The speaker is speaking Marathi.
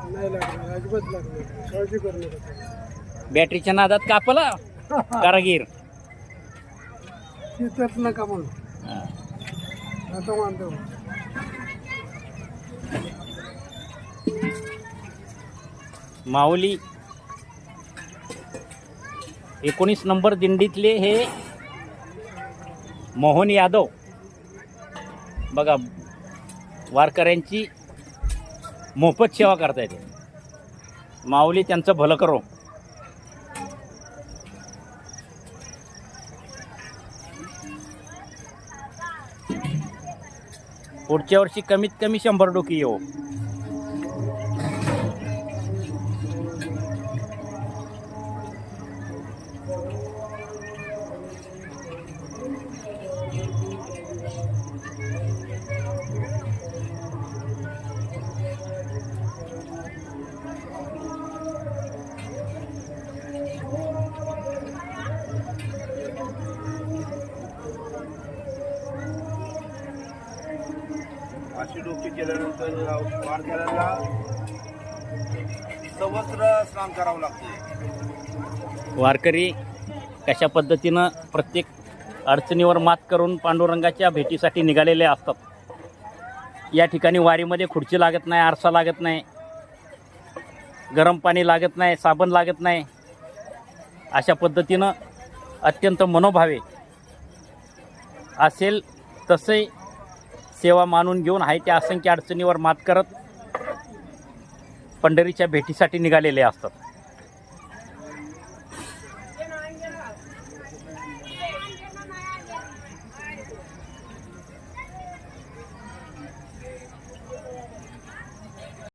नाही लागणार, अजिबात लागणार, काळजी करू नका. बॅटरीच्या नादात कापला कारागीर. तिथंच नका म्हणून हा. आता मानतो. माऊली 19 नंबर दिंडीतले हे मोहन यादव बघा, वारकऱ्यांची मोफत सेवा करतायत. माऊली त्यांचं भलं करो. पुढच्या वर्षी कमीत कमी 100 डोकी येऊ. अशी डोकी केल्यानंतर वारकऱ्यांना सहस्र स्नान करावं लागते. वारकरी कशा पद्धतीनं प्रत्येक अडचणीवर मात करून पांडुरंगाच्या भेटीसाठी निघालेले असतात. या ठिकाणी वारीमध्ये खुर्ची लागत नाही, आरसा लागत नाही, गरम पाणी लागत नाही, साबण लागत नाही. अशा पद्धतीनं अत्यंत मनोभावे असेल तसे सेवा मानून घेऊन आहे त्या असंख्य अडचणीवर मात करत पंढरीच्या भेटीसाठी निघालेले असतात.